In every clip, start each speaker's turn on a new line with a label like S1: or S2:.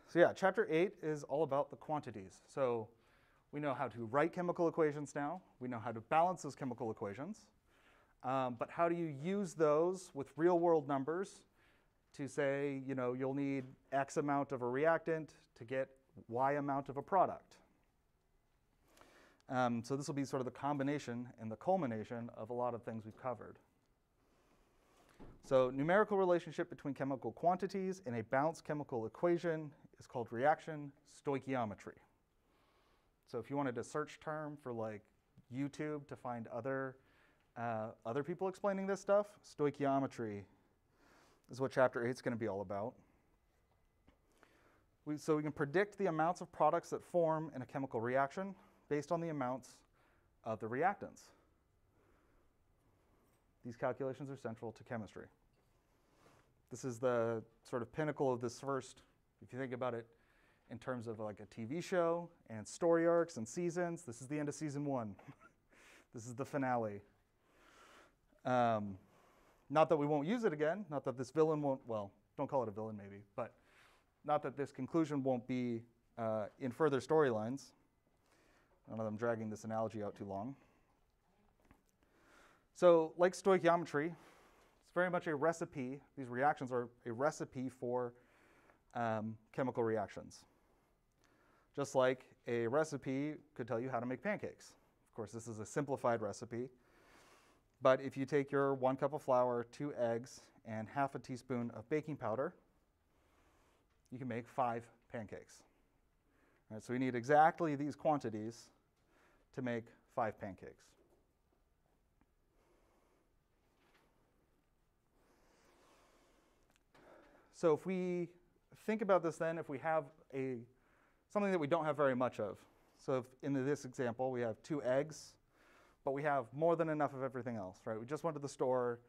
S1: So yeah, chapter 8 is all about the quantities. So we know how to write chemical equations now. We know how to balance those chemical equations. But how do you use those with real world numbers to say, you'll need X amount of a reactant to get Y amount of a product? So this will be sort of the combination and the culmination of a lot of things we've covered. So numerical relationship between chemical quantities in a balanced chemical equation is called reaction stoichiometry. So if you wanted a search term for like YouTube to find other people explaining this stuff, stoichiometry is what chapter 8 is going to be all about. So we can predict the amounts of products that form in a chemical reaction based on the amounts of the reactants. These calculations are central to chemistry. This is the sort of pinnacle of this first, if you think about it in terms of like a TV show and story arcs and seasons, this is the end of season 1. This is the finale. Not that we won't use it again, not that this villain won't, well, don't call it a villain maybe, but not that this conclusion won't be in further storylines. I don't know that I'm dragging this analogy out too long. So like stoichiometry, it's very much a recipe. These reactions are a recipe for chemical reactions. Just like a recipe could tell you how to make pancakes. Of course, this is a simplified recipe. But if you take your 1 cup of flour, 2 eggs, and half a teaspoon of baking powder, you can make 5 pancakes. All right, so we need exactly these quantities to make 5 pancakes. So if we think about this then, if we have something that we don't have very much of. So if in this example, we have 2 eggs, but we have more than enough of everything else, right? We just went to the store,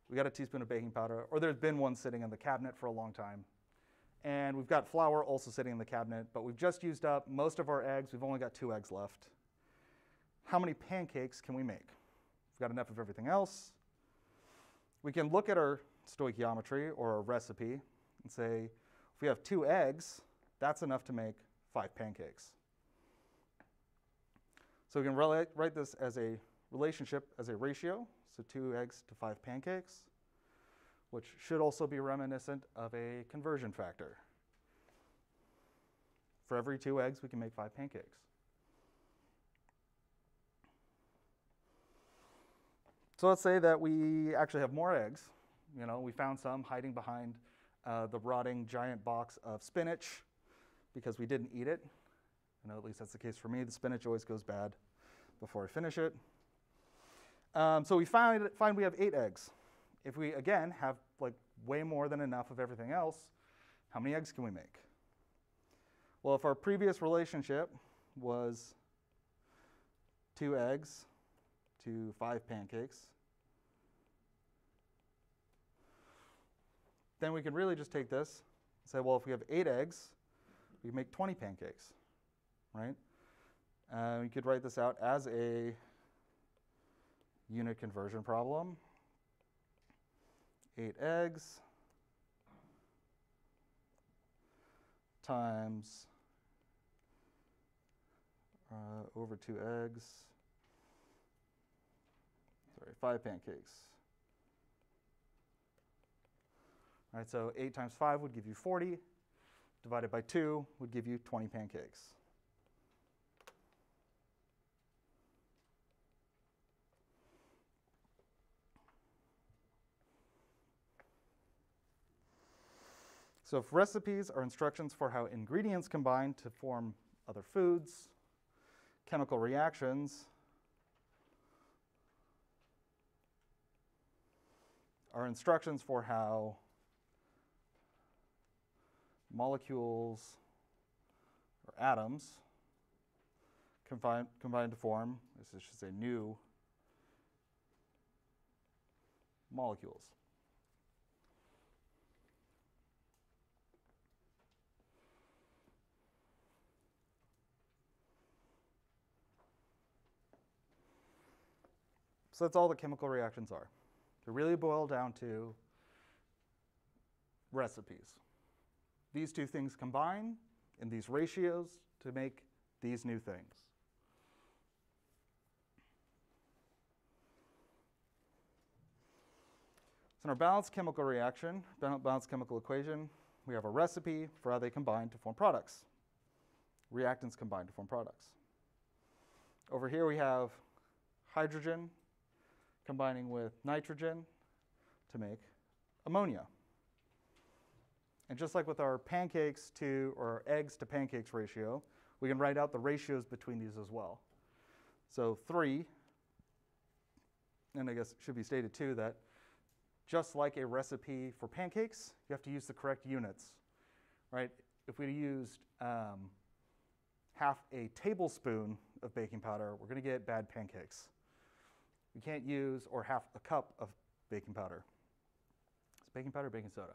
S1: we got a teaspoon of baking powder, or there's been one sitting in the cabinet for a long time. And we've got flour also sitting in the cabinet, but we've just used up most of our eggs. We've only got 2 eggs left. How many pancakes can we make? We've got enough of everything else. We can look at our stoichiometry or our recipe and say, if we have 2 eggs, that's enough to make 5 pancakes. So we can write this as a relationship, as a ratio, so 2 eggs to 5 pancakes, which should also be reminiscent of a conversion factor. For every 2 eggs, we can make 5 pancakes. So let's say that we actually have more eggs. We found some hiding behind the rotting giant box of spinach because we didn't eat it. At least that's the case for me. The spinach always goes bad before I finish it. So we find we have 8 eggs. If we, again, have like way more than enough of everything else, how many eggs can we make? Well, if our previous relationship was 2 eggs to 5 pancakes, then we can really just take this and say, well, if we have 8 eggs, we can make 20 pancakes, right? We could write this out as a unit conversion problem. 8 eggs times over 2 eggs, 5 pancakes. All right, so 8 times 5 would give you 40, divided by 2 would give you 20 pancakes. So if recipes are instructions for how ingredients combine to form other foods, chemical reactions are instructions for how molecules or atoms combine to form, this is just a new molecules. So that's all that chemical reactions are. They really boil down to recipes. These 2 things combine, in these ratios to make these new things. So in our balanced chemical reaction, balanced chemical equation, we have a recipe for how they combine to form products. Reactants combine to form products. Over here we have hydrogen combining with nitrogen to make ammonia. And just like with our pancakes to, or eggs to pancakes ratio, we can write out the ratios between these as well. So 3, and I guess it should be stated too that just like a recipe for pancakes, you have to use the correct units, right? If we used half a tablespoon of baking powder, we're going to get bad pancakes. We can't use, or half a cup of baking powder. It's baking powder or baking soda.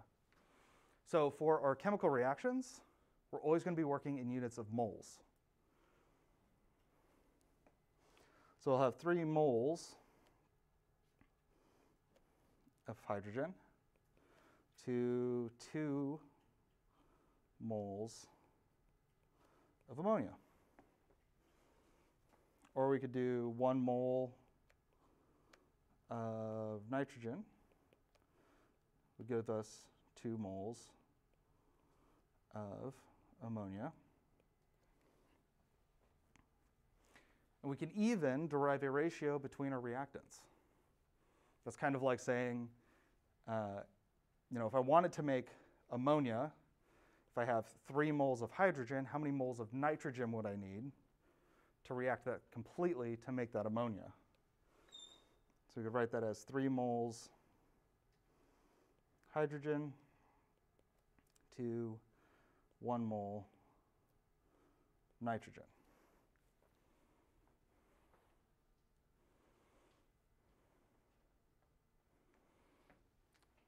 S1: So for our chemical reactions, we're always going to be working in units of moles. So we'll have 3 moles of hydrogen to 2 moles of ammonia. Or we could do 1 mole of nitrogen would give us 2 moles of ammonia. And we can even derive a ratio between our reactants. That's kind of like saying, if I wanted to make ammonia, if I have 3 moles of hydrogen, how many moles of nitrogen would I need to react that completely to make that ammonia? So we could write that as 3 moles hydrogen to 1 mole nitrogen.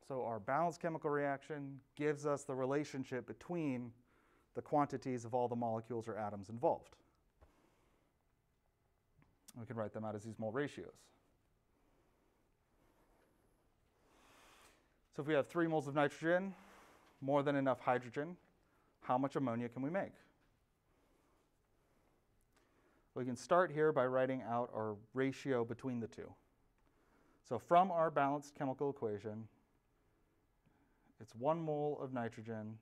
S1: So our balanced chemical reaction gives us the relationship between the quantities of all the molecules or atoms involved. We can write them out as these mole ratios. So if we have 3 moles of nitrogen, more than enough hydrogen, how much ammonia can we make? We can start here by writing out our ratio between the two. So from our balanced chemical equation, it's 1 mole of nitrogen,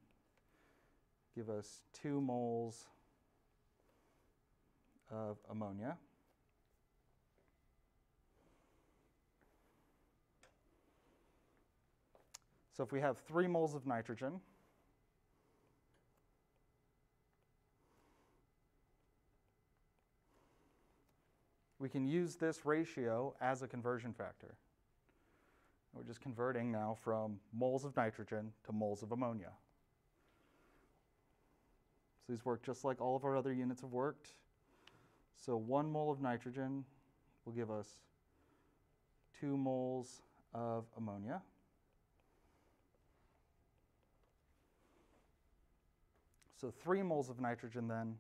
S1: give us 2 moles of ammonia. So if we have 3 moles of nitrogen, we can use this ratio as a conversion factor. We're just converting now from moles of nitrogen to moles of ammonia. So these work just like all of our other units have worked. So 1 mole of nitrogen will give us 2 moles of ammonia. So 3 moles of nitrogen then,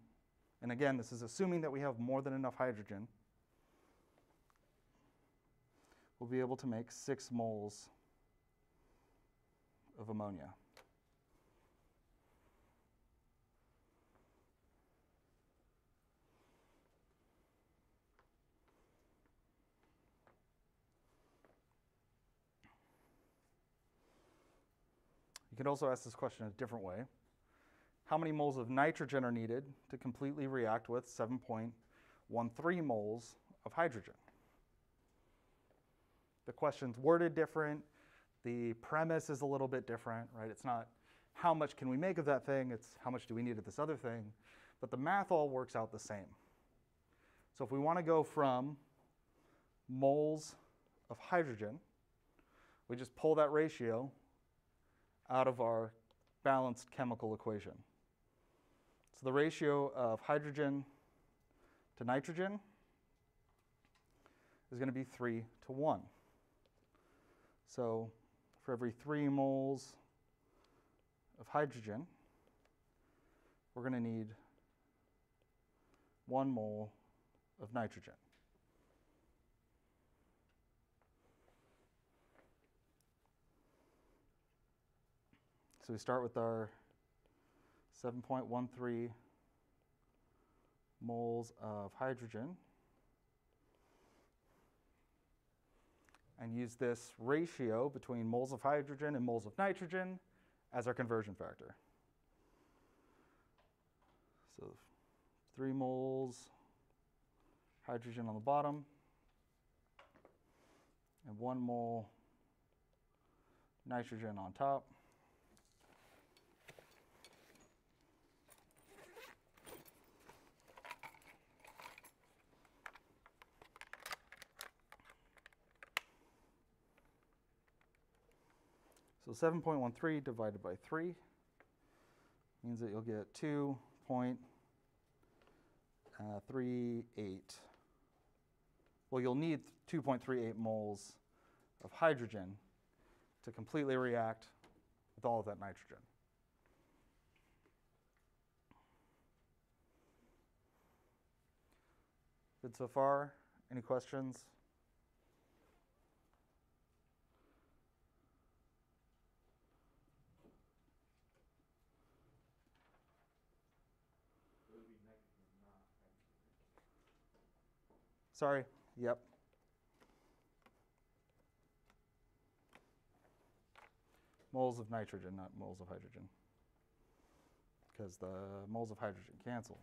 S1: and again, this is assuming that we have more than enough hydrogen, we'll be able to make 6 moles of ammonia. You could also ask this question a different way. How many moles of nitrogen are needed to completely react with 7.13 moles of hydrogen? The question's worded different. The premise is a little bit different, right? It's not how much can we make of that thing, it's how much do we need of this other thing. But the math all works out the same. So if we want to go from moles of hydrogen, we just pull that ratio out of our balanced chemical equation. So the ratio of hydrogen to nitrogen is going to be 3 to 1. So for every 3 moles of hydrogen, we're going to need 1 mole of nitrogen. So we start with our 7.13 moles of hydrogen, and use this ratio between moles of hydrogen and moles of nitrogen as our conversion factor. So 3 moles hydrogen on the bottom, and 1 mole nitrogen on top. So 7.13 divided by 3 means that you'll get 2.38. Well, you'll need 2.38 moles of hydrogen to completely react with all of that nitrogen. Good so far? Any questions? Sorry, yep. Moles of nitrogen, not moles of hydrogen, because the moles of hydrogen cancel.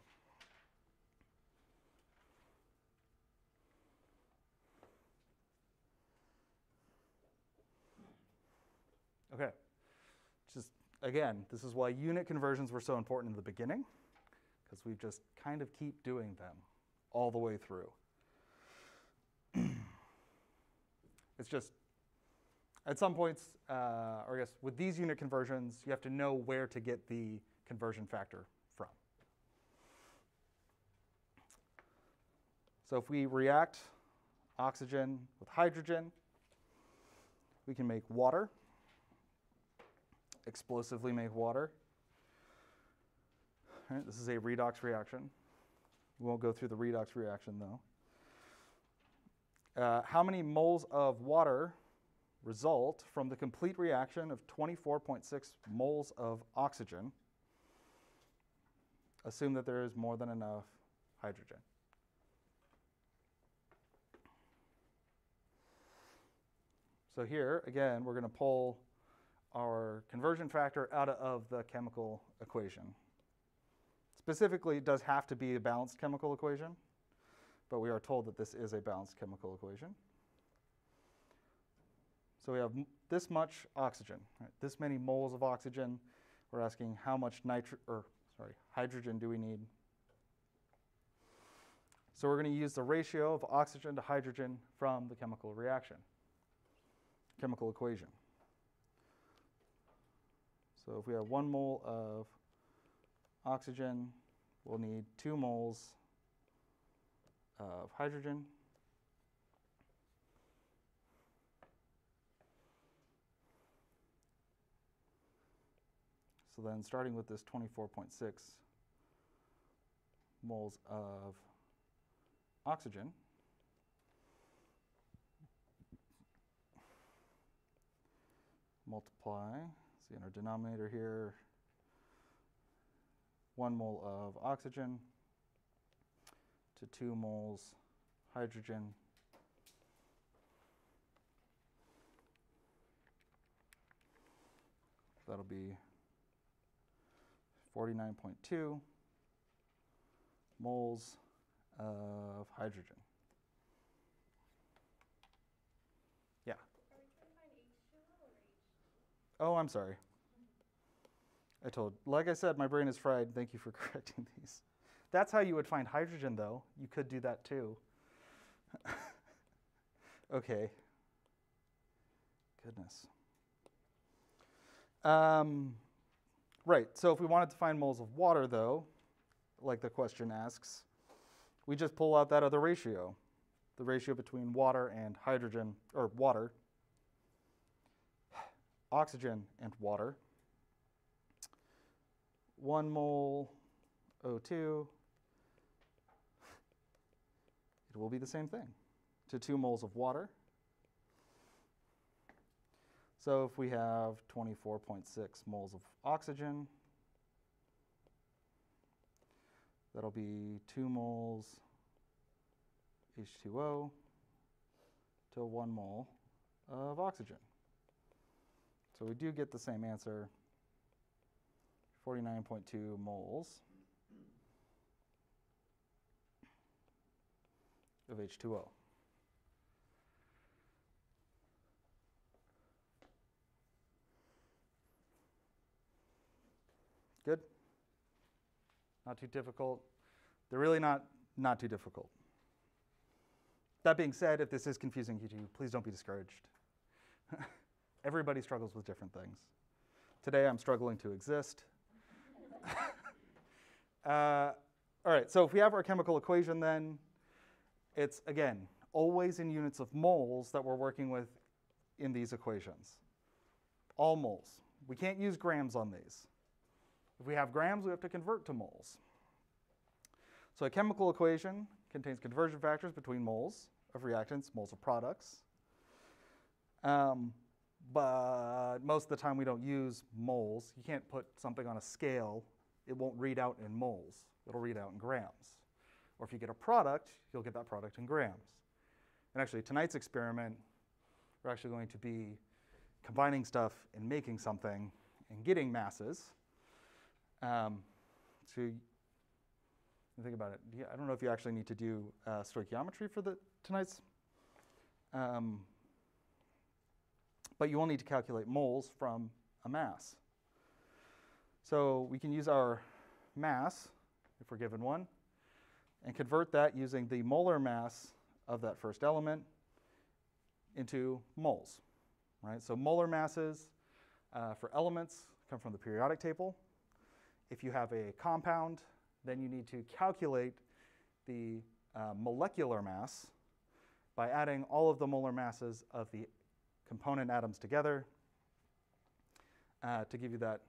S1: Okay, just again, this is why unit conversions were so important in the beginning, because we just kind of keep doing them all the way through. It's just, at some points, or I guess with these unit conversions, you have to know where to get the conversion factor from. So if we react oxygen with hydrogen, we can make water, explosively make water. All right, this is a redox reaction. We won't go through the redox reaction, though. How many moles of water result from the complete reaction of 24.6 moles of oxygen? Assume that there is more than enough hydrogen. So here, again, we're going to pull our conversion factor out of the chemical equation. Specifically, it does have to be a balanced chemical equation, but we are told that this is a balanced chemical equation. So we have this much oxygen, right? This many moles of oxygen. We're asking how much hydrogen do we need? So we're going to use the ratio of oxygen to hydrogen from the chemical reaction, chemical equation. So if we have 1 mole of oxygen, we'll need 2 moles of hydrogen. So then starting with this 24.6 moles of oxygen, multiply, see in our denominator here, 1 mole of oxygen to 2 moles hydrogen. That'll be 49.2 moles of hydrogen. Yeah.
S2: Are we trying to find H2O or H?
S1: Oh, I'm sorry. Like I said, my brain is fried. Thank you for correcting these. That's how you would find hydrogen, though. You could do that, too. Okay. Goodness. Right, so if we wanted to find moles of water, though, like the question asks, we just pull out that other ratio, the ratio between water and hydrogen, or water, oxygen and water. 1 mole O2, it will be the same thing, to 2 moles of water. So if we have 24.6 moles of oxygen, That'll be 2 moles H2O to 1 mole of oxygen. So we do get the same answer, 49.2 moles of H2O. Good? Not too difficult. They're really not too difficult. That being said, if this is confusing to you, please don't be discouraged. Everybody struggles with different things. Today I'm struggling to exist. All right, so if we have our chemical equation then, it's, again, always in units of moles that we're working with in these equations. All moles. We can't use grams on these. If we have grams, we have to convert to moles. So a chemical equation contains conversion factors between moles of reactants, moles of products. But most of the time we don't use moles. You can't put something on a scale. It won't read out in moles. It'll read out in grams. Or if you get a product, you'll get that product in grams. And actually, tonight's experiment, we're actually going to be combining stuff and making something and getting masses. So you think about it. I don't know if you actually need to do stoichiometry for tonight's. But you will need to calculate moles from a mass. So we can use our mass, if we're given one, and convert that using the molar mass of that first element into moles. Right? So molar masses for elements come from the periodic table. If you have a compound, then you need to calculate the molecular mass by adding all of the molar masses of the component atoms together to give you that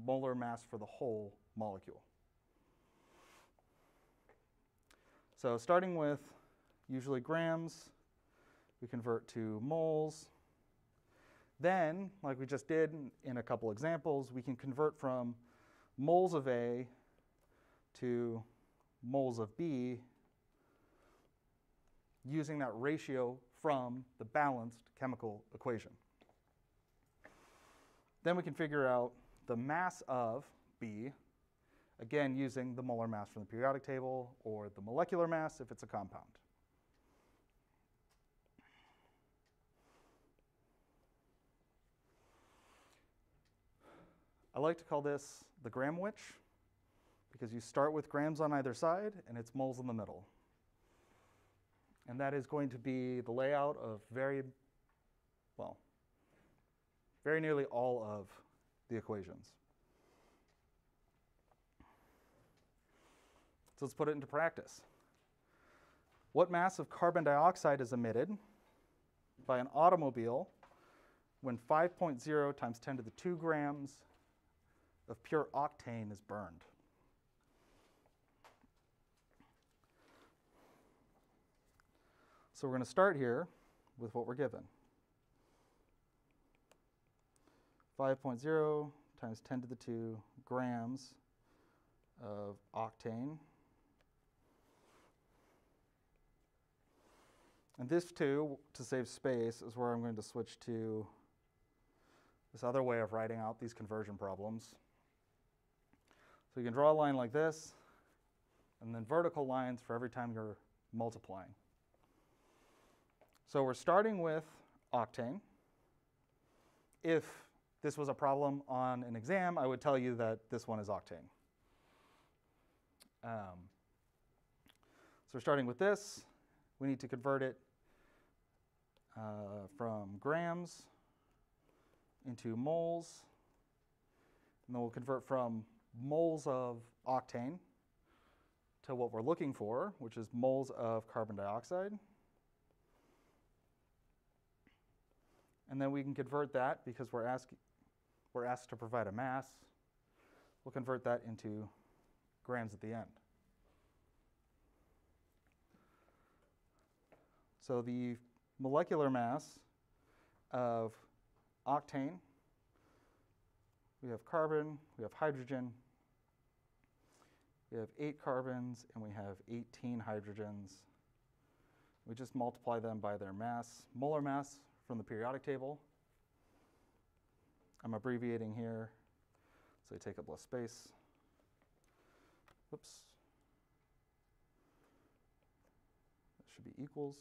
S1: molar mass for the whole molecule. So starting with usually grams, we convert to moles. Then, like we just did in a couple examples, we can convert from moles of A to moles of B using that ratio from the balanced chemical equation. Then we can figure out the mass of B, again using the molar mass from the periodic table or the molecular mass if it's a compound. I like to call this the Gramm-Witch because you start with grams on either side and it's moles in the middle. And that is going to be the layout of very nearly all of the equations. So let's put it into practice. What mass of carbon dioxide is emitted by an automobile when 5.0 times 10 to the 2 grams of pure octane is burned? So we're going to start here with what we're given. 5.0 times 10 to the 2 grams of octane. And this too, to save space, is where I'm going to switch to this other way of writing out these conversion problems. So you can draw a line like this, and then vertical lines for every time you're multiplying. So we're starting with octane. If this was a problem on an exam, I would tell you that this one is octane. So we're starting with this. We need to convert it from grams into moles. And then we'll convert from moles of octane to what we're looking for, which is moles of carbon dioxide. And then we can convert that, because we're asked to provide a mass, we'll convert that into grams at the end. So the molecular mass of octane, we have carbon, we have hydrogen, We have 8 carbons and we have 18 hydrogens. We just multiply them by their mass, molar mass from the periodic table. I'm abbreviating here, so they take up less space. Whoops. That should be equals.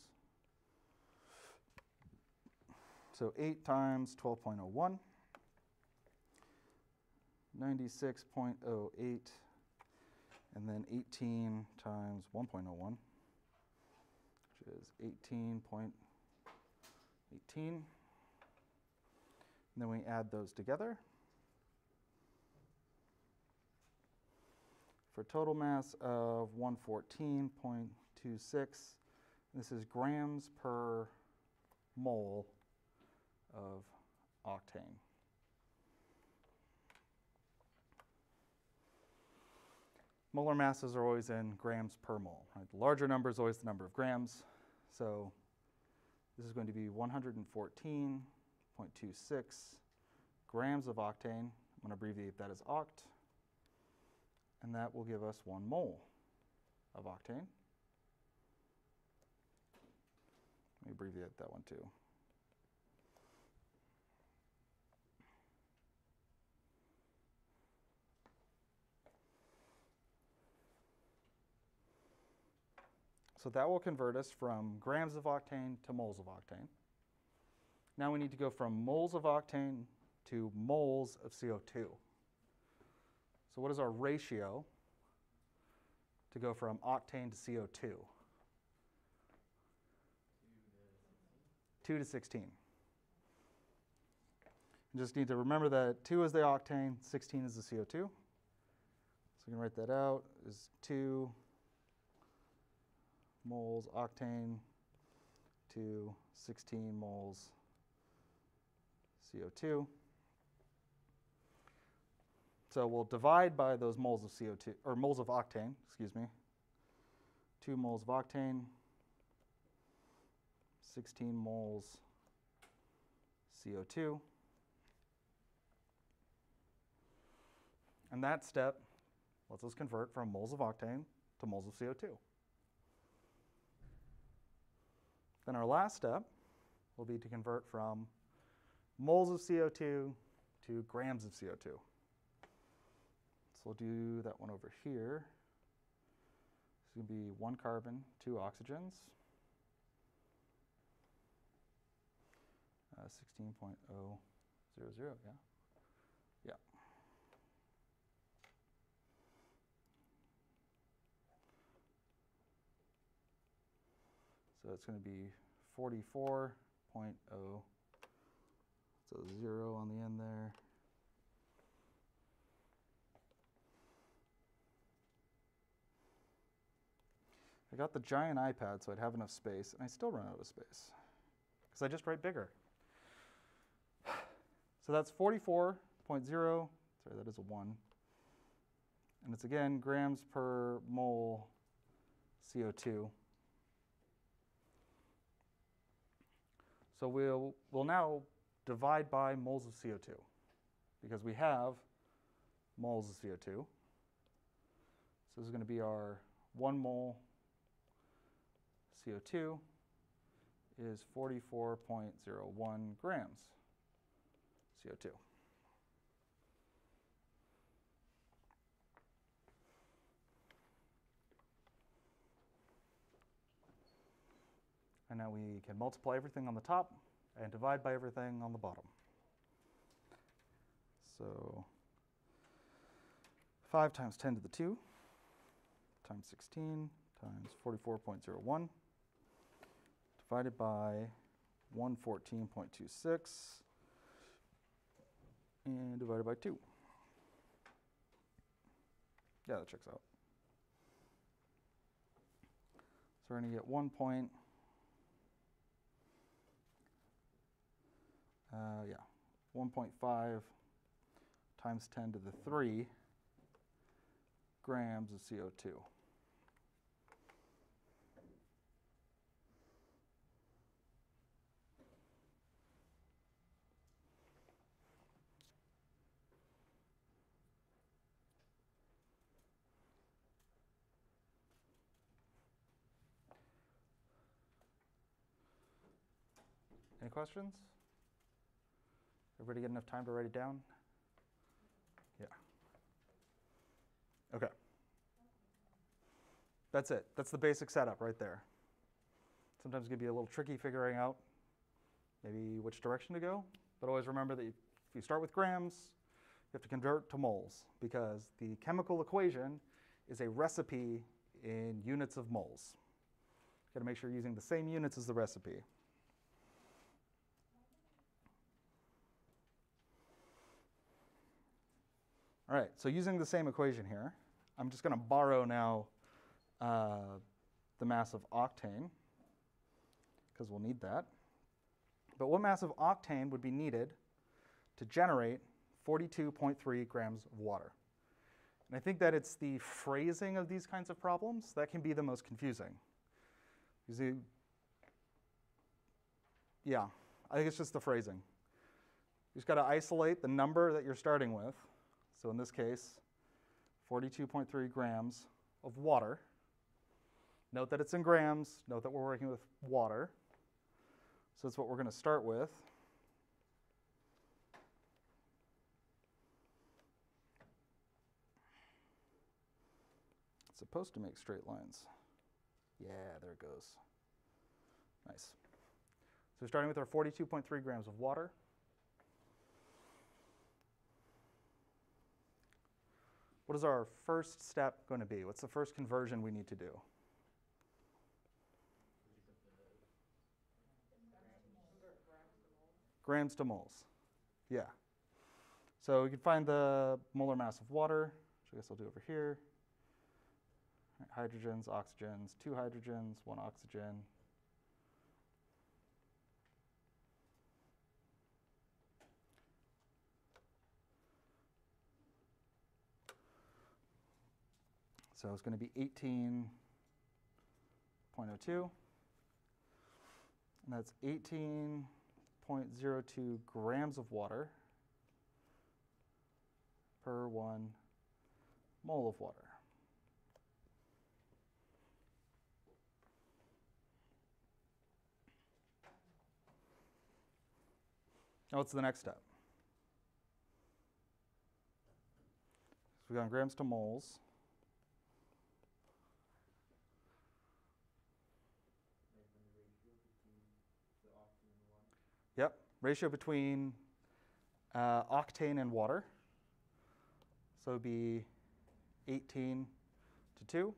S1: So 8 times 12.01, 96.08, and then 18 times 1.01, which is 18.18. And then we add those together for a total mass of 114.26. This is grams per mole of octane. Molar masses are always in grams per mole. Right? The larger number is always the number of grams. So this is going to be 114.26 grams of octane. I'm going to abbreviate that as oct. And that will give us 1 mole of octane. Let me abbreviate that one too. So that will convert us from grams of octane to moles of octane. Now we need to go from moles of octane to moles of CO2. So what is our ratio to go from octane to CO2? 2 to 16. You just need to remember that 2 is the octane, 16 is the CO2. So you can write that out as 2 moles octane to 16 moles CO2. So we'll divide by those moles of CO2, or moles of octane, excuse me. 2 moles of octane, 16 moles CO2. And that step lets us convert from moles of octane to moles of CO2. Then our last step will be to convert from moles of CO2 to grams of CO2. So we'll do that one over here. It's going to be 1 carbon, 2 oxygens. 16.000, yeah? Yeah. So it's going to be 44.0, so 0 on the end there. I got the giant iPad so I'd have enough space, and I still run out of space because I just write bigger. So that's 44.0, sorry, that is a 1. And it's again grams per mole CO2. So we'll now divide by moles of CO2 because we have moles of CO2. So this is going to be our 1 mole CO2 is 44.01 grams CO2. And now we can multiply everything on the top and divide by everything on the bottom. So 5 times 10 to the 2 times 16 times 44.01 divided by 114.26 and divided by 2. Yeah, that checks out. So we're going to get 1.5 times 10 to the 3 grams of CO2. Any questions? Everybody get enough time to write it down? Yeah. Okay. That's it. That's the basic setup right there. Sometimes it can be a little tricky figuring out maybe which direction to go, but always remember that if you start with grams, you have to convert to moles because the chemical equation is a recipe in units of moles. You've got to make sure you're using the same units as the recipe. All right, so using the same equation here, I'm just going to borrow now the mass of octane, because we'll need that. But what mass of octane would be needed to generate 42.3 grams of water? And I think that it's the phrasing of these kinds of problems that can be the most confusing. Yeah, I think it's just the phrasing. You just got to isolate the number that you're starting with. So in this case, 42.3 grams of water. Note that it's in grams. Note that we're working with water. So that's what we're going to start with. It's supposed to make straight lines. Yeah, there it goes. Nice. So we're starting with our 42.3 grams of water. What is our first step going to be? What's the first conversion we need to do? Grams to moles. Yeah. So we can find the molar mass of water, which I guess I'll do over here. Hydrogens, oxygens, 2 hydrogens, 1 oxygen. So it's going to be 18.02. And that's 18.02 grams of water per 1 mole of water. Now what's the next step? So we've gone grams to moles. Yep, ratio between octane and water. So it would be 18 to 2.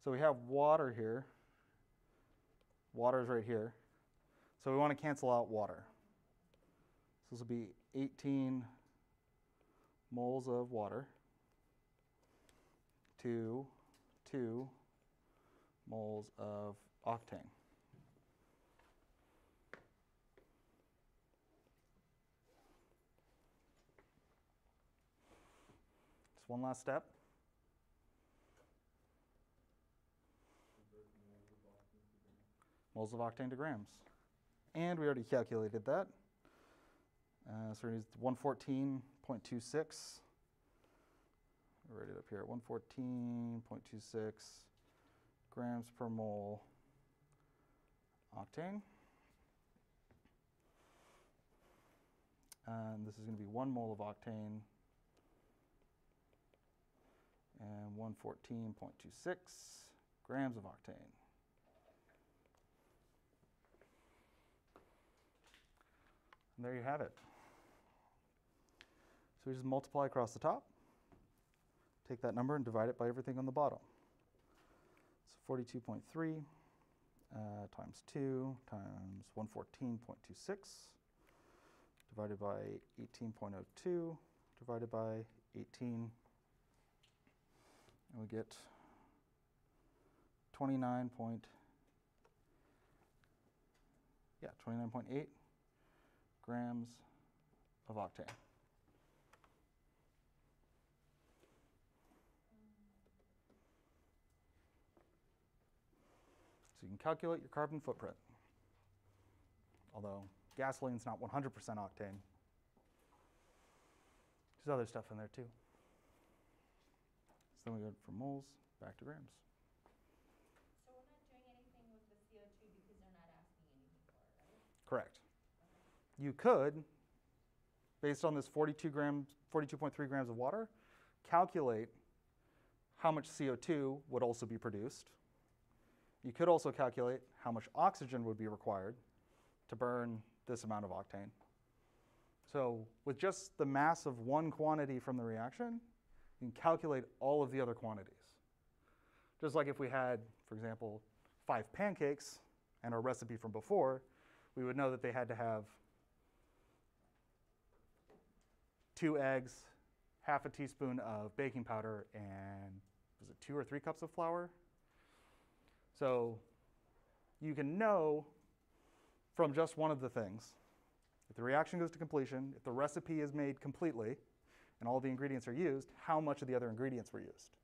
S1: So we have water here. Water is right here. So we want to cancel out water. So this will be 18 moles of water to 2 moles of octane. Just one last step. Moles of octane to grams. And we already calculated that. So we're going to use 114.26. I'll write it up here, 114.26 grams per mole octane. And this is going to be 1 mole of octane and 114.26 grams of octane. And there you have it. So we just multiply across the top, take that number and divide it by everything on the bottom. So 42.3 times 2 times 114.26 divided by 18.02 divided by 18, and we get 29.8 grams of octane. So you can calculate your carbon footprint. Although gasoline's not 100% octane. There's other stuff in there too. So then we go from moles back to grams.
S2: So we're not doing anything with the CO2 because they're not
S1: Correct. You could, based on this 42.3 grams of water, calculate how much CO2 would also be produced. You could also calculate how much oxygen would be required to burn this amount of octane. So with just the mass of one quantity from the reaction, you can calculate all of the other quantities. Just like if we had, for example, 5 pancakes and our recipe from before, we would know that they had to have 2 eggs, half a teaspoon of baking powder, and was it 2 or 3 cups of flour? So you can know from just one of the things, if the reaction goes to completion, if the recipe is made completely, and all the ingredients are used, how much of the other ingredients were used.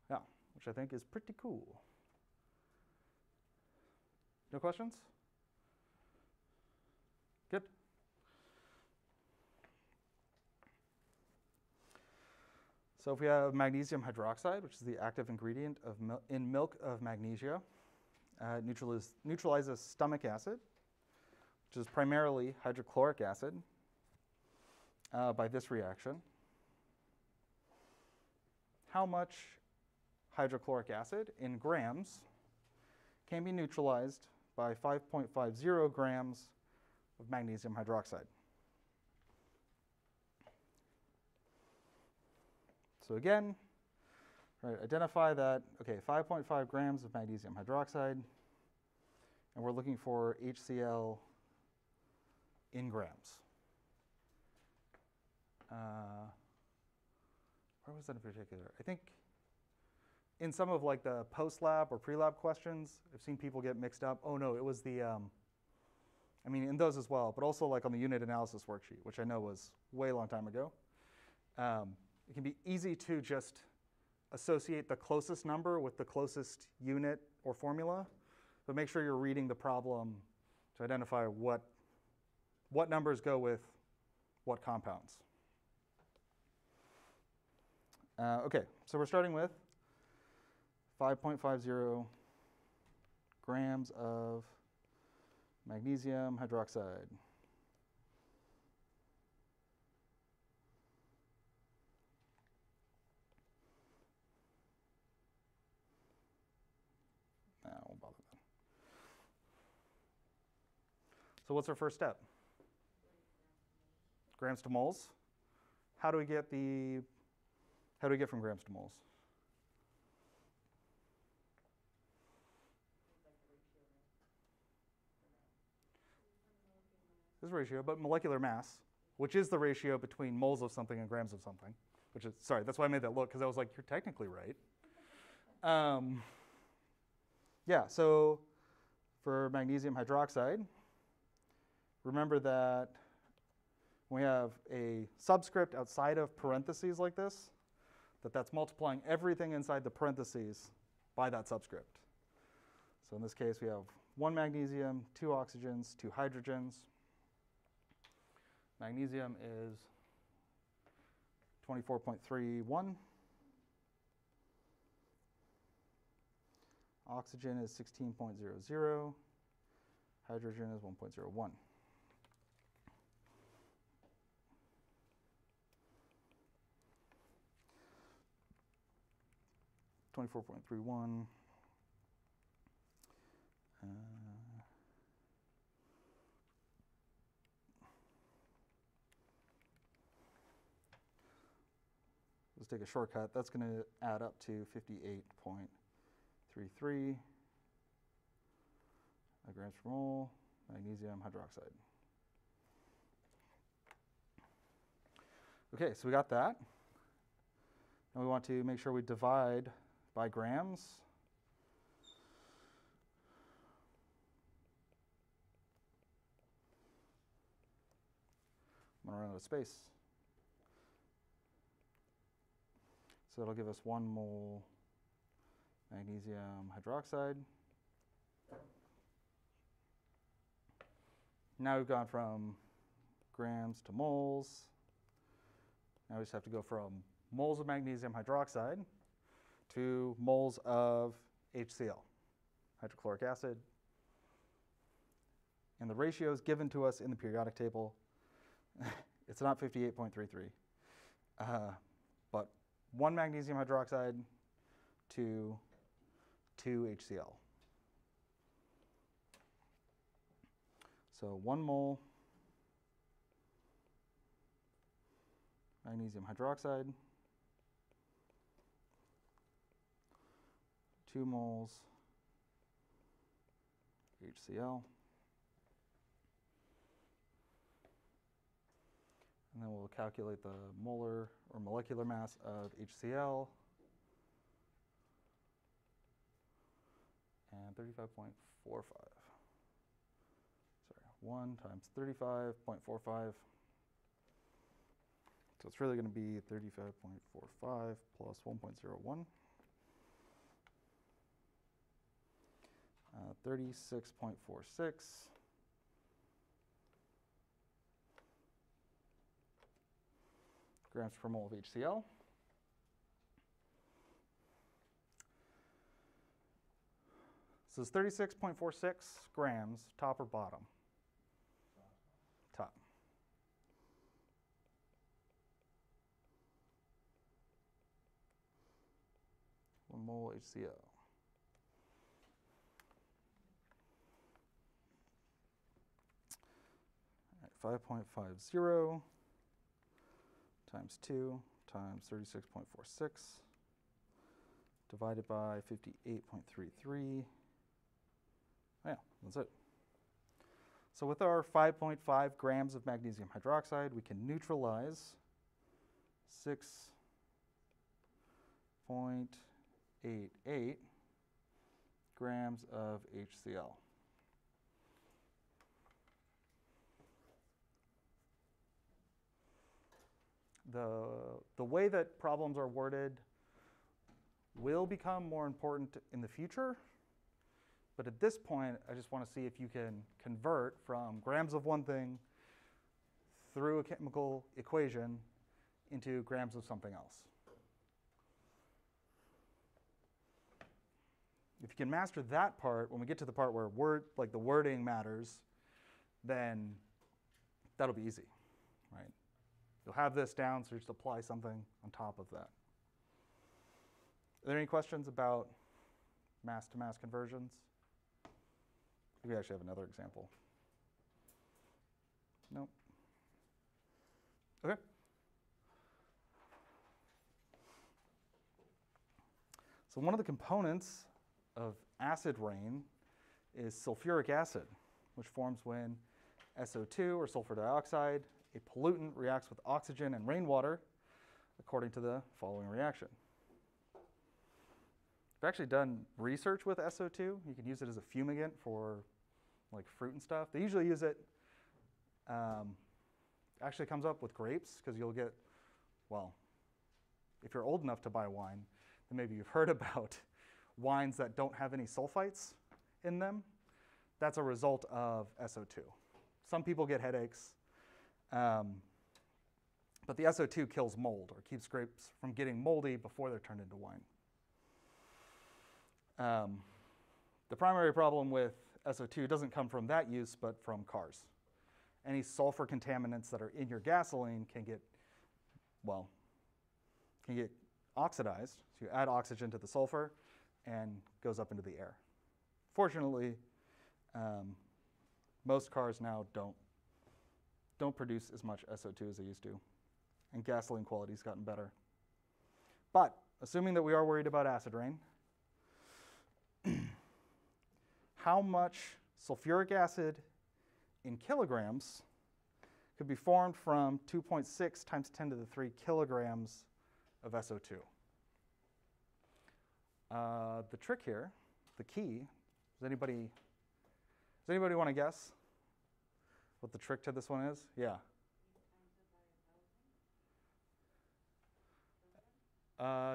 S1: Yeah, which I think is pretty cool. No questions? Good. So if we have magnesium hydroxide, which is the active ingredient in milk of magnesia, neutralizes stomach acid, which is primarily hydrochloric acid, by this reaction. How much hydrochloric acid in grams can be neutralized by 5.50 grams of magnesium hydroxide? So again, right, identify that, okay, 5.5 grams of magnesium hydroxide, and we're looking for HCl in grams. Where was that in particular? I think in some of like the post-lab or pre-lab questions, I've seen people get mixed up. Oh no, it was the, I mean in those as well, but also like on the unit analysis worksheet, which I know was way long time ago. It can be easy to just associate the closest number with the closest unit or formula, but make sure you're reading the problem to identify what numbers go with what compounds. Okay, so we're starting with 5.50 grams of magnesium hydroxide. I won't bother then. So what's our first step? Grams to moles. How do we get from grams to moles? This ratio, but molecular mass, which is the ratio between moles of something and grams of something, which is, sorry, that's why I made that look, because I was like, you're technically right. Yeah, so for magnesium hydroxide, remember that when we have a subscript outside of parentheses like this, that's multiplying everything inside the parentheses by that subscript. So in this case, we have 1 magnesium, 2 oxygens, 2 hydrogens. Magnesium is 24.31. Oxygen is 16.00. Hydrogen is 1.01. Let's take a shortcut. That's going to add up to 58.33 grams per mole magnesium hydroxide. Okay, so we got that. And we want to make sure we divide by grams. I'm going to run out of space. So it'll give us 1 mole magnesium hydroxide. Now we've gone from grams to moles. Now we just have to go from moles of magnesium hydroxide 2 moles of HCl, hydrochloric acid. And the ratio is given to us in the periodic table. It's not 58.33, but 1 magnesium hydroxide to 2 HCl. So 1 mole magnesium hydroxide, 2 moles HCl. And then we'll calculate the molar or molecular mass of HCl. And 35.45. Sorry, 1 times 35.45. So it's really going to be 35.45 plus 1.01. 36.46. Grams per mole of HCl. So it's 36.46 grams, top or bottom? Top. One mole HCl. All right, 5.50 times 2 times 36.46 divided by 58.33. Oh yeah, that's it. So with our 5.5 grams of magnesium hydroxide, we can neutralize 6.88 grams of HCl. The way that problems are worded will become more important in the future. But at this point, I just want to see if you can convert from grams of one thing through a chemical equation into grams of something else. If you can master that part, when we get to the part where the wording matters, then that'll be easy, right? You'll have this down, so you just apply something on top of that. Are there any questions about mass-to-mass conversions? We actually have another example. No? Okay. So one of the components of acid rain is sulfuric acid, which forms when SO2, or sulfur dioxide, a pollutant, reacts with oxygen and rainwater according to the following reaction. I've actually done research with SO2. You can use it as a fumigant for like fruit and stuff. They usually use it, actually comes up with grapes, because you'll get, well, if you're old enough to buy wine, then maybe you've heard about wines that don't have any sulfites in them. That's a result of SO2. Some people get headaches, but the SO2 kills mold, or keeps grapes from getting moldy before they're turned into wine. The primary problem with SO2 doesn't come from that use, but from cars. Any sulfur contaminants that are in your gasoline can get oxidized. So you add oxygen to the sulfur and goes up into the air. Fortunately, most cars now don't produce as much SO2 as they used to, and gasoline quality's gotten better. But assuming that we are worried about acid rain, how much sulfuric acid in kilograms could be formed from 2.6 times 10 to the 3 kilograms of SO2? The trick here, the key, does anybody want to guess what the trick to this one is? Yeah.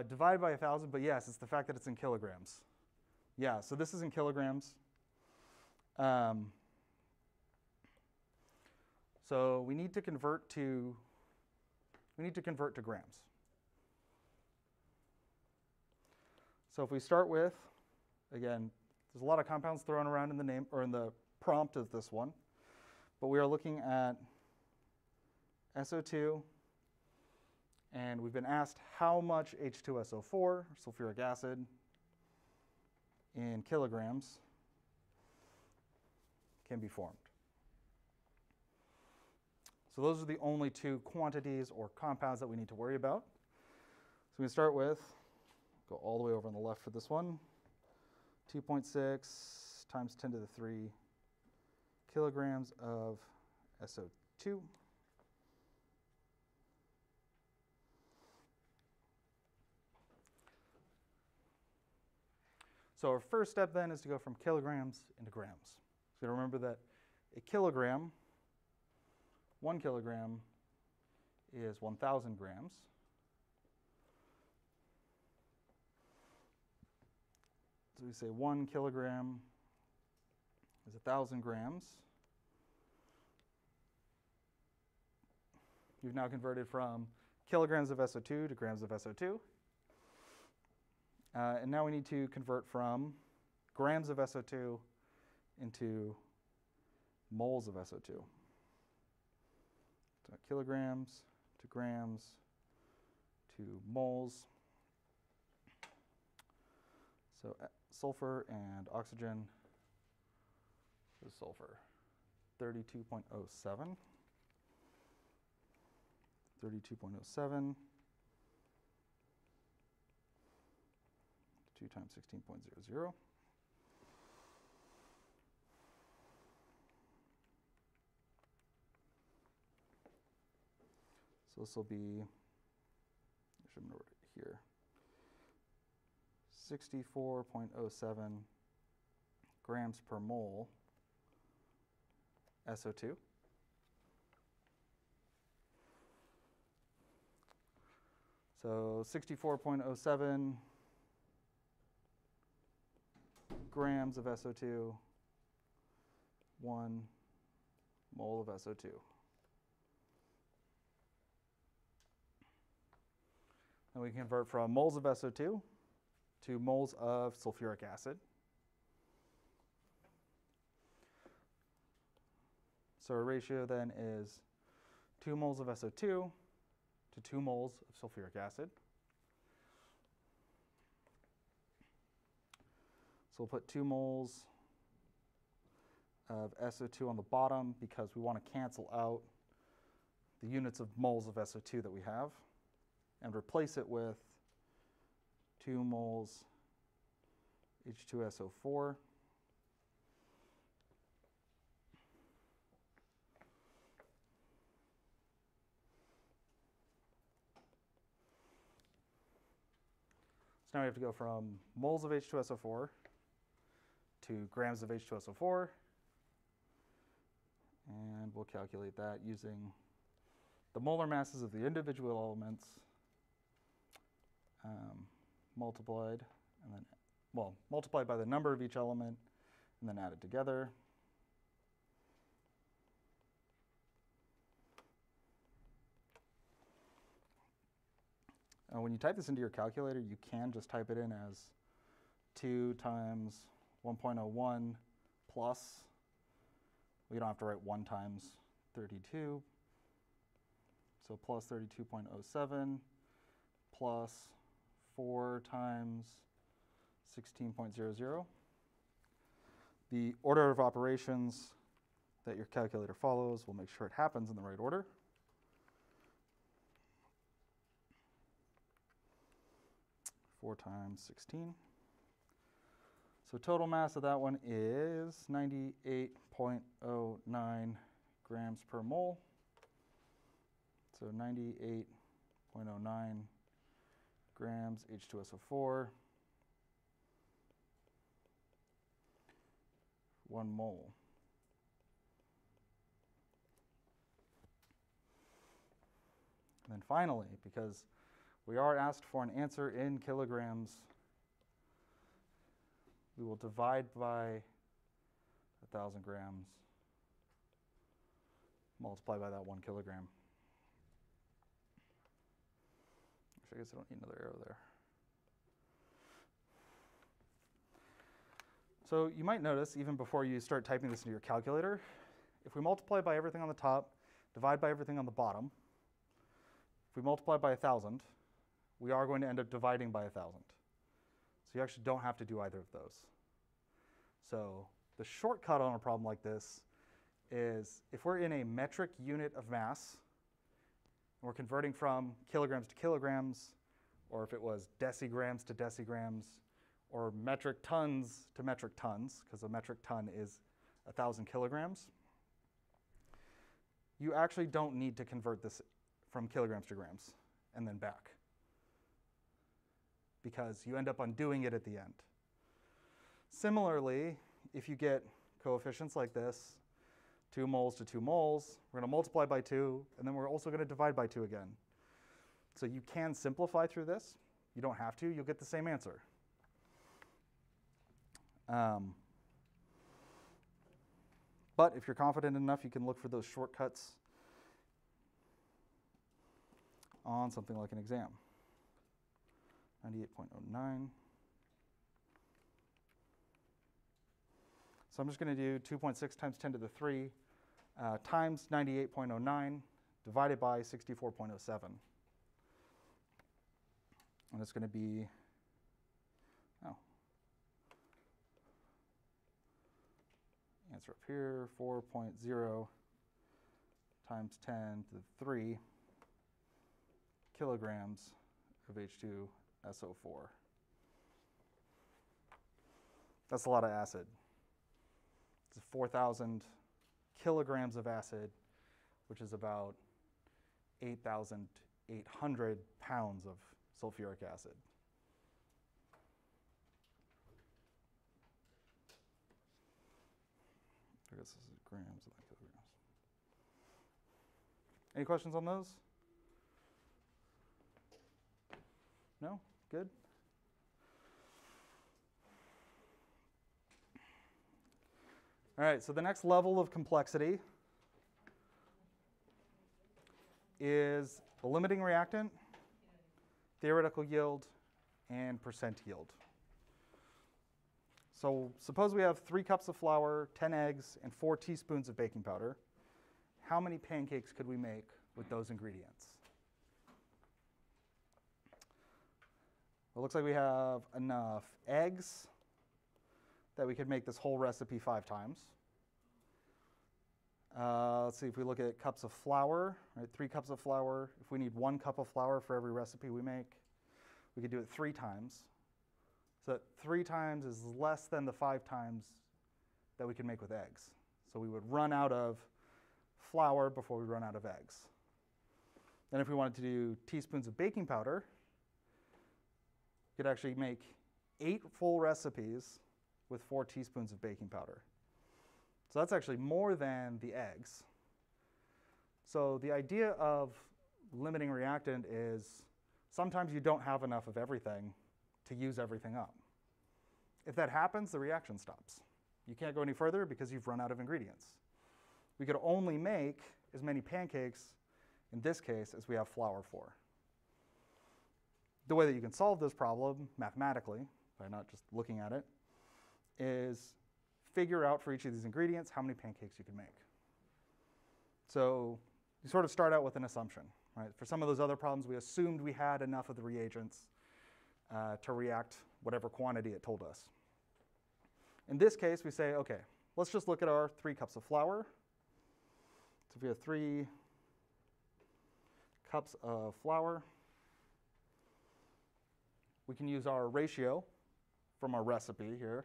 S1: Divided by 1,000, but yes, it's the fact that it's in kilograms. Yeah, so this is in kilograms. So we need to convert to grams. So if we start with, again, there's a lot of compounds thrown around in the name or in the prompt of this one, but we are looking at SO2, and we've been asked how much H2SO4, sulfuric acid, in kilograms can be formed. So those are the only two quantities or compounds that we need to worry about. So we can start with, go all the way over on the left for this one, 2.6 times 10 to the 3 kilograms of SO2. So our first step then is to go from kilograms into grams. So remember that a kilogram, 1 kilogram, is 1,000 grams. So we say 1 kilogram is 1,000 grams. You've now converted from kilograms of SO2 to grams of SO2. And now we need to convert from grams of SO2 into moles of SO2. So kilograms to grams to moles. So sulfur and oxygen. So sulfur, 32.07. 32.07. 2 times 16.00. So this will be, I should note it here, 64.07 grams per mole SO2. So 64.07 grams of SO2, 1 mole of SO2. And we convert from moles of SO2 to moles of sulfuric acid. So our ratio then is 2 moles of SO2 to 2 moles of sulfuric acid. So we'll put 2 moles of SO2 on the bottom because we want to cancel out the units of moles of SO2 that we have and replace it with 2 moles H2SO4. So now we have to go from moles of H2SO4 to grams of H2SO4, and we'll calculate that using the molar masses of the individual elements multiplied by the number of each element and then added together. When you type this into your calculator, you can just type it in as 2 times 1.01 plus, we don't have to write 1 times 32, so plus 32.07 plus 4 times 16.00. The order of operations that your calculator follows will make sure it happens in the right order. Four times 16. So total mass of that one is 98.09 grams per mole. So 98.09 grams H2SO4, 1 mole. And then finally, because we are asked for an answer in kilograms, we will divide by 1,000 grams, multiply by that 1 kilogram. Actually, I guess I don't need another arrow there. So you might notice, even before you start typing this into your calculator, if we multiply by everything on the top, divide by everything on the bottom, if we multiply by 1,000, we are going to end up dividing by 1,000. So you actually don't have to do either of those. So the shortcut on a problem like this is if we're in a metric unit of mass, and we're converting from kilograms to kilograms, or if it was decigrams to decigrams, or metric tons to metric tons, because a metric ton is 1,000 kilograms, you actually don't need to convert this from kilograms to grams and then back, because you end up undoing it at the end. Similarly, if you get coefficients like this, 2 moles to 2 moles, we're going to multiply by 2, and then we're also going to divide by 2 again. So you can simplify through this. You don't have to. You'll get the same answer. But if you're confident enough, you can look for those shortcuts on something like an exam. 98.09. So I'm just going to do 2.6 times 10 to the 3 times 98.09 divided by 64.07. And it's going to be, answer up here, 4.0 times 10 to the 3 kilograms of H2SO4. That's a lot of acid. It's 4,000 kilograms of acid, which is about 8,800 pounds of sulfuric acid. I guess this is grams and not kilograms. Any questions on those? No? Good? All right, so the next level of complexity is the limiting reactant, theoretical yield, and percent yield. So suppose we have 3 cups of flour, 10 eggs, and 4 teaspoons of baking powder. How many pancakes could we make with those ingredients? It looks like we have enough eggs that we could make this whole recipe 5 times. Let's see, if we look at cups of flour, right, 3 cups of flour. If we need 1 cup of flour for every recipe we make, we could do it 3 times. So that 3 times is less than the 5 times that we can make with eggs. So we would run out of flour before we run out of eggs. Then if we wanted to do teaspoons of baking powder, we could actually make 8 full recipes with 4 teaspoons of baking powder. So that's actually more than the eggs. So the idea of limiting reactant is sometimes you don't have enough of everything to use everything up. If that happens, the reaction stops. You can't go any further because you've run out of ingredients. We could only make as many pancakes, in this case, as we have flour for. The way that you can solve this problem mathematically, by not just looking at it, is figure out for each of these ingredients how many pancakes you can make. So you sort of start out with an assumption, right? For some of those other problems, we assumed we had enough of the reagents to react whatever quantity it told us. In this case, we say, okay, let's just look at our 3 cups of flour. So if we have 3 cups of flour, we can use our ratio from our recipe here.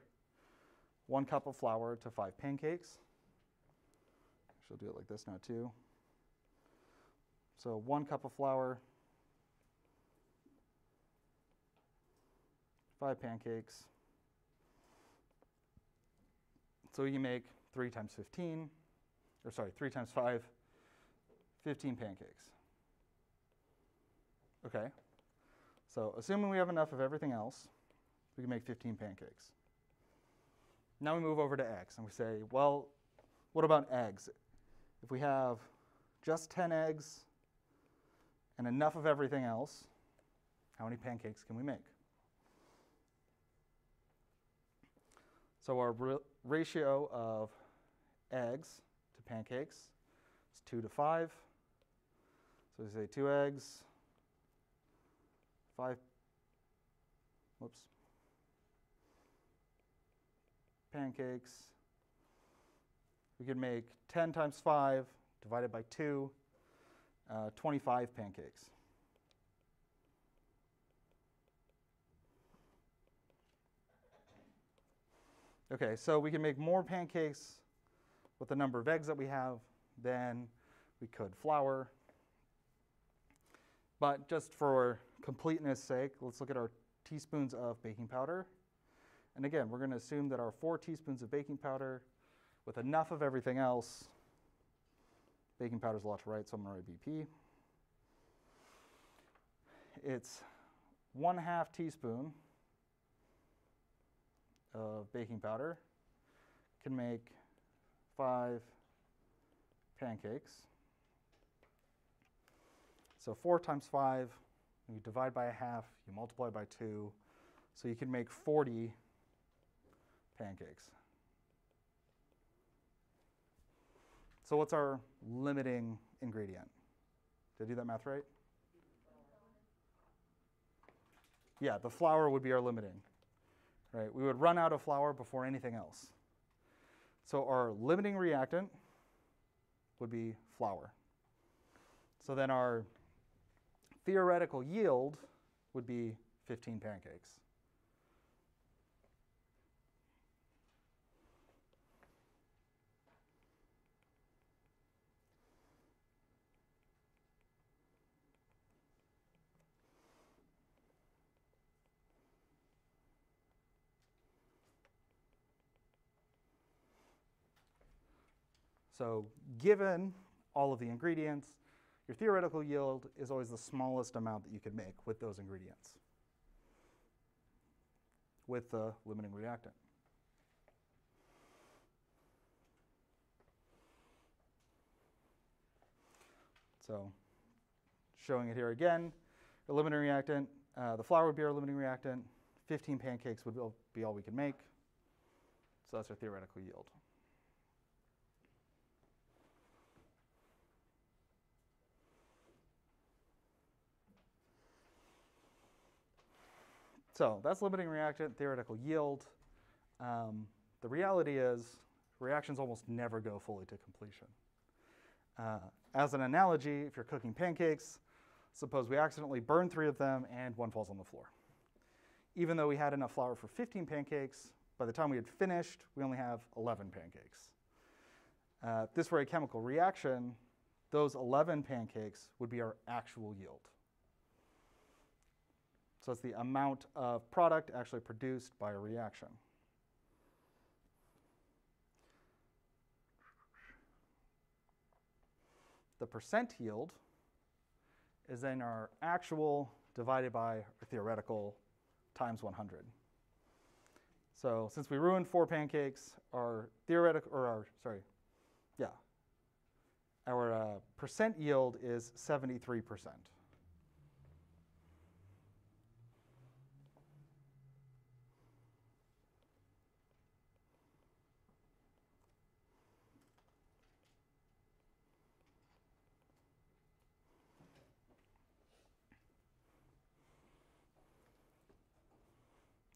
S1: 1 cup of flour to 5 pancakes. She'll do it like this now too. So 1 cup of flour, 5 pancakes. So you make 3 times 15, or sorry, 3 times 5, 15 pancakes. Okay, so assuming we have enough of everything else, we can make 15 pancakes. Now we move over to eggs, and we say, well, what about eggs? If we have just 10 eggs and enough of everything else, how many pancakes can we make? So our ratio of eggs to pancakes is 2 to 5. So we say 2 eggs, 5, pancakes. We could make 10 times 5 divided by 2, 25 pancakes. Okay, so we can make more pancakes with the number of eggs that we have than we could flour. But just for completeness sake, let's look at our teaspoons of baking powder. And again, we're going to assume that our 4 teaspoons of baking powder with enough of everything else, baking powder is a lot to write, so I'm going to write BP. It's 1/2 teaspoon of baking powder can make 5 pancakes. So 4 times 5, you divide by 1/2, you multiply by 2, so you can make 40 pancakes. So what's our limiting ingredient? Did I do that math right? Yeah, the flour would be our limiting. Right? We would run out of flour before anything else. So our limiting reactant would be flour. So then our theoretical yield would be 15 pancakes. So given all of the ingredients, your theoretical yield is always the smallest amount that you could make with those ingredients, with the limiting reactant. So showing it here again, the limiting reactant, the flour would be our limiting reactant, 15 pancakes would be all we could make. So that's our theoretical yield. So that's limiting reactant, theoretical yield. The reality is reactions almost never go fully to completion. As an analogy, if you're cooking pancakes, suppose we accidentally burn 3 of them and 1 falls on the floor. Even though we had enough flour for 15 pancakes, by the time we had finished, we only have 11 pancakes. If this were a chemical reaction, those 11 pancakes would be our actual yield. So it's the amount of product actually produced by a reaction. The percent yield is then our actual divided by our theoretical times 100. So since we ruined 4 pancakes, our percent yield is 73%.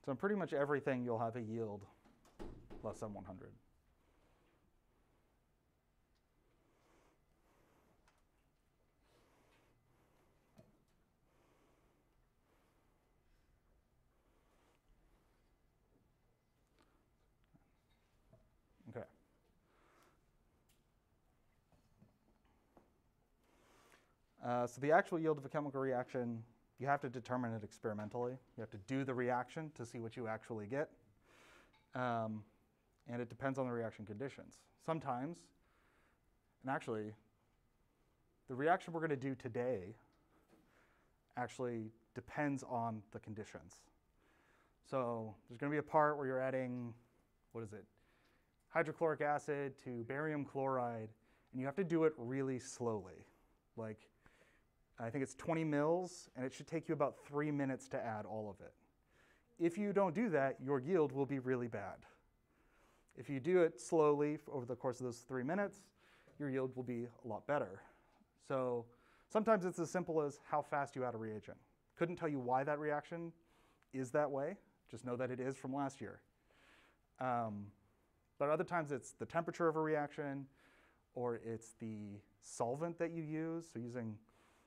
S1: So in pretty much everything, you'll have a yield less than 100. Okay. So the actual yield of a chemical reaction, you have to determine it experimentally. You have to do the reaction to see what you actually get. And it depends on the reaction conditions. Sometimes, and actually, the reaction we're going to do today actually depends on the conditions. So there's going to be a part where you're adding, hydrochloric acid to barium chloride, and you have to do it really slowly. Like, I think it's 20 mils, and it should take you about 3 minutes to add all of it. If you don't do that, your yield will be really bad. If you do it slowly over the course of those 3 minutes, your yield will be a lot better. So sometimes it's as simple as how fast you add a reagent. Couldn't tell you why that reaction is that way, just know that it is from last year. But other times it's the temperature of a reaction, or it's the solvent that you use, so using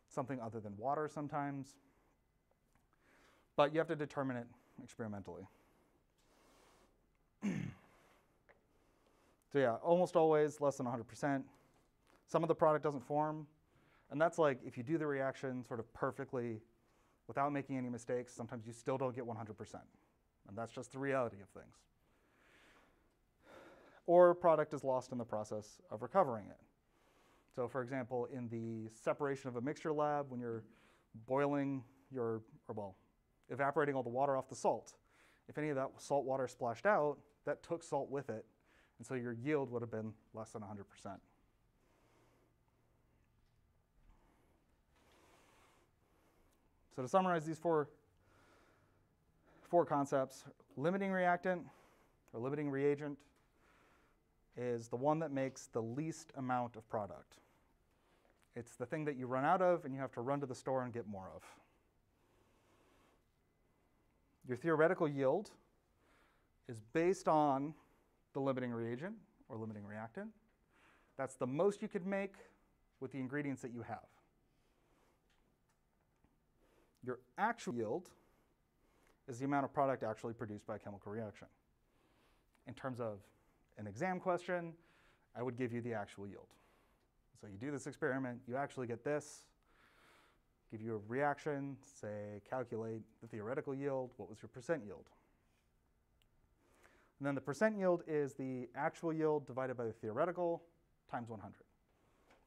S1: something other than water sometimes. But you have to determine it experimentally. So yeah, almost always less than 100%. Some of the product doesn't form, and that's like if you do the reaction sort of perfectly without making any mistakes, sometimes you still don't get 100%. And that's just the reality of things. Or product is lost in the process of recovering it. So for example, in the separation of a mixture lab, when you're boiling evaporating all the water off the salt, if any of that salt water splashed out, that took salt with it, and so your yield would have been less than 100%. So to summarize these four concepts, limiting reactant or limiting reagent is the one that makes the least amount of product. It's the thing that you run out of and you have to run to the store and get more of. Your theoretical yield is based on the limiting reagent or limiting reactant. That's the most you could make with the ingredients that you have. Your actual yield is the amount of product actually produced by a chemical reaction. In terms of an exam question, I would give you the actual yield. So you do this experiment, you actually get this, give you a reaction, say calculate the theoretical yield, what was your percent yield? And then the percent yield is the actual yield divided by the theoretical times 100.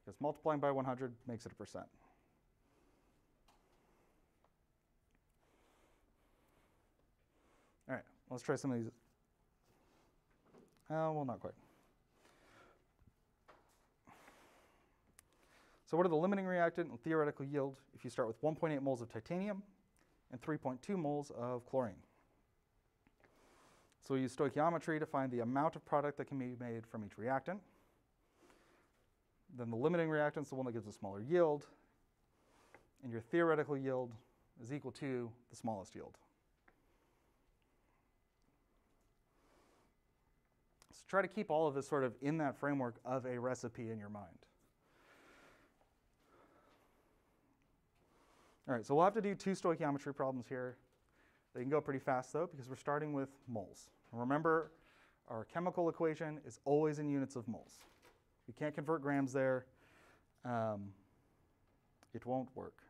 S1: Because multiplying by 100 makes it a percent. All right, let's try some of these. Well, not quite. So what are the limiting reactant and theoretical yield if you start with 1.8 moles of titanium and 3.2 moles of chlorine? So we use stoichiometry to find the amount of product that can be made from each reactant. Then the limiting reactant is the one that gives a smaller yield, and your theoretical yield is equal to the smallest yield. So try to keep all of this sort of in that framework of a recipe in your mind. All right, so we'll have to do 2 stoichiometry problems here. They can go pretty fast though, because we're starting with moles. And remember, our chemical equation is always in units of moles. You can't convert grams there. It won't work.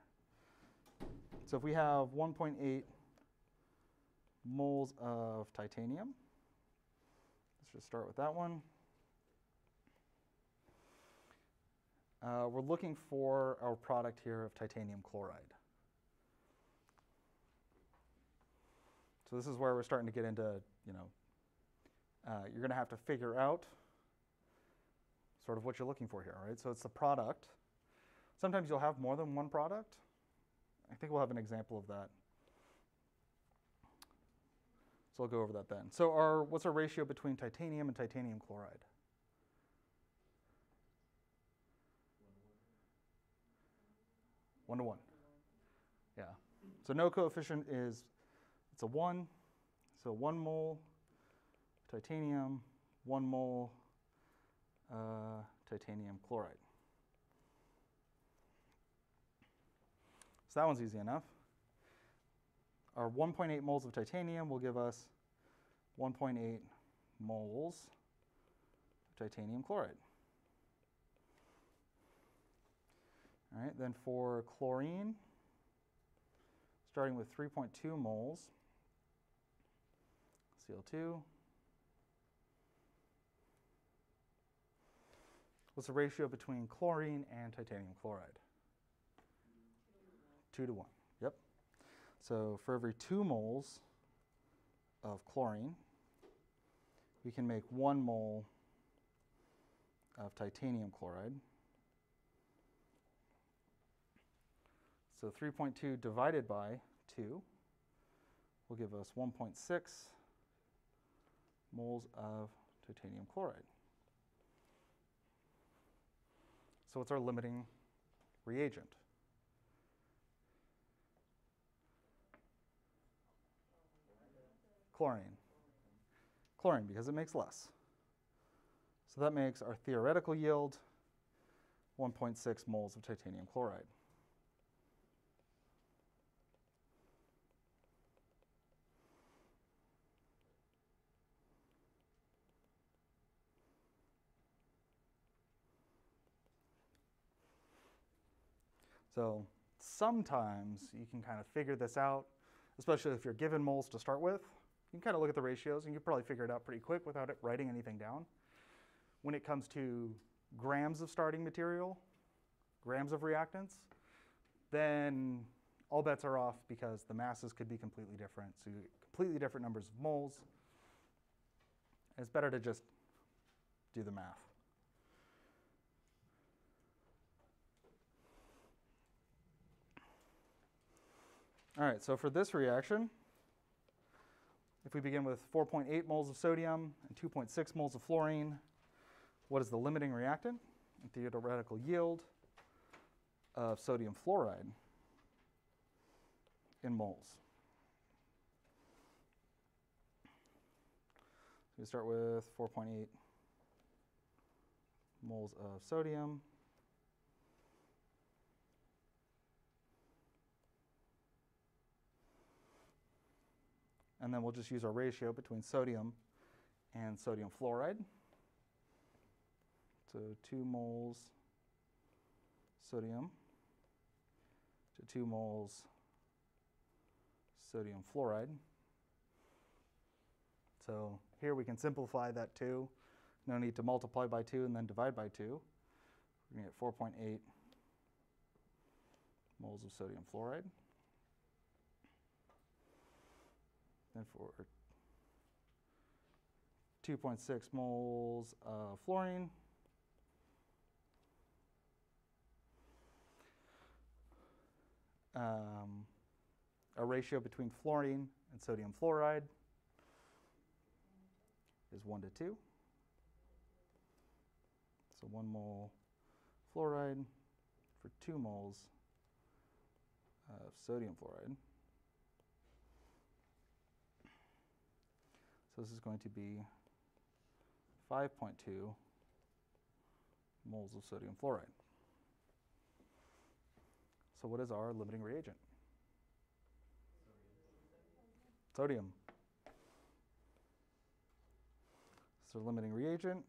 S1: So if we have 1.8 moles of titanium, let's just start with that one. We're looking for our product here of titanium chloride. So this is where we're starting to get into, you're going to have to figure out sort of what you're looking for here, right? So it's the product. Sometimes you'll have more than one product. I think we'll have an example of that. So I'll go over that then. So what's our ratio between titanium and titanium chloride? 1 to 1. Yeah. So no coefficient is, it's a 1. So 1 mole titanium, 1 mole titanium chloride. So that one's easy enough. Our 1.8 moles of titanium will give us 1.8 moles of titanium chloride. All right, then for chlorine, starting with 3.2 moles, Cl2. What's the ratio between chlorine and titanium chloride? 2 to 1. Yep. So for every 2 moles of chlorine, we can make 1 mole of titanium chloride. So 3.2 divided by 2 will give us 1.6 moles of titanium chloride. So what's our limiting reagent? Chlorine. Chlorine, because it makes less. So that makes our theoretical yield 1.6 moles of titanium chloride. So sometimes you can kind of figure this out, especially if you're given moles to start with. You can kind of look at the ratios and you can probably figure it out pretty quick without it writing anything down. When it comes to grams of starting material, grams of reactants, then all bets are off because the masses could be completely different. So you get completely different numbers of moles. And it's better to just do the math. All right, so for this reaction, if we begin with 4.8 moles of sodium and 2.6 moles of fluorine, what is the limiting reactant and theoretical yield of sodium fluoride in moles? So we start with 4.8 moles of sodium. And then we'll just use our ratio between sodium and sodium fluoride. So 2 moles sodium to 2 moles sodium fluoride. So here we can simplify that 2. No need to multiply by 2 and then divide by 2. We're going to get 4.8 moles of sodium fluoride. And for 2.6 moles of fluorine, a ratio between fluorine and sodium fluoride is 1 to 2. So 1 mole fluoride for 2 moles of sodium fluoride. So this is going to be 5.2 moles of sodium fluoride. So what is our limiting reagent? Sodium. So limiting reagent.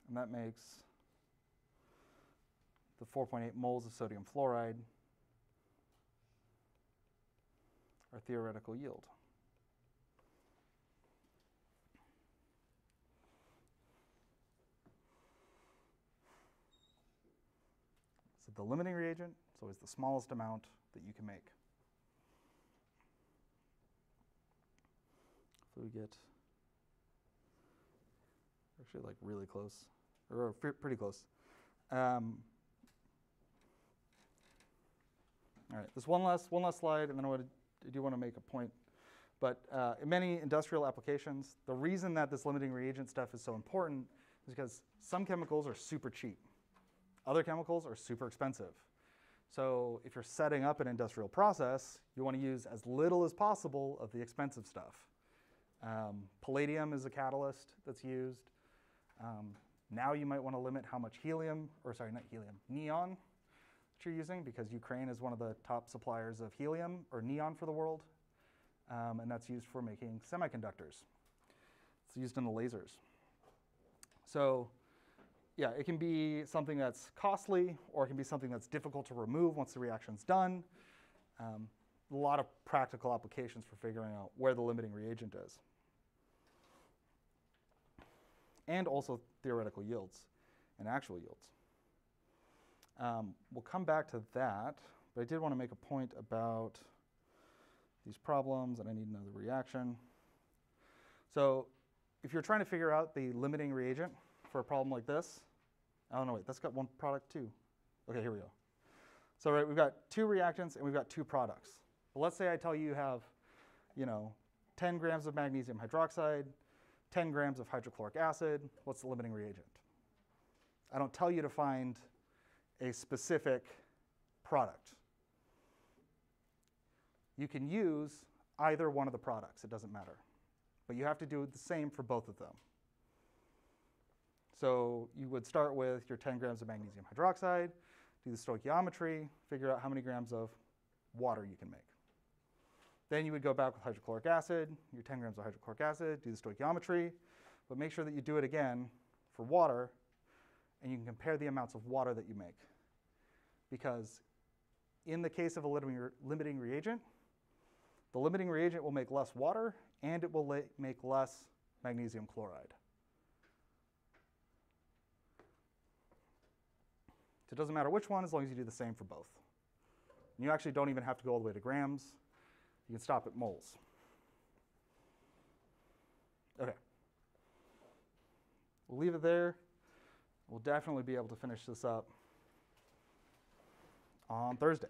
S1: And that makes the 4.8 moles of sodium fluoride our theoretical yield. So the limiting reagent is always the smallest amount that you can make. So we get actually like really close, or pretty close. All right, this one last slide, and then I do want to make a point. But in many industrial applications, the reason that this limiting reagent stuff is so important is because some chemicals are super cheap. Other chemicals are super expensive. So if you're setting up an industrial process, you want to use as little as possible of the expensive stuff. Palladium is a catalyst that's used. Now you might want to limit how much neon that you're using, because Ukraine is one of the top suppliers of helium or neon for the world. And that's used for making semiconductors. It's used in the lasers. So yeah, it can be something that's costly, or it can be something that's difficult to remove once the reaction's done. A lot of practical applications for figuring out where the limiting reagent is. And also theoretical yields and actual yields. We'll come back to that, but I did want to make a point about these problems, and I need another reaction. So if you're trying to figure out the limiting reagent for a problem like this, oh no, wait, that's got one product too. Okay, here we go. So right, we've got 2 reactants and we've got 2 products. But let's say I tell you you have, 10 grams of magnesium hydroxide, 10 grams of hydrochloric acid. What's the limiting reagent? I don't tell you to find a specific product. You can use either one of the products, it doesn't matter. But you have to do the same for both of them. So you would start with your 10 grams of magnesium hydroxide, do the stoichiometry, figure out how many grams of water you can make. Then you would go back with hydrochloric acid, your 10 grams of hydrochloric acid, do the stoichiometry, but make sure that you do it again for water, and you can compare the amounts of water that you make. Because in the case of a limiting reagent, the limiting reagent will make less water, and it will make less magnesium chloride. So it doesn't matter which one, as long as you do the same for both. And you actually don't even have to go all the way to grams. You can stop at moles. Okay. We'll leave it there. We'll definitely be able to finish this up on Thursday.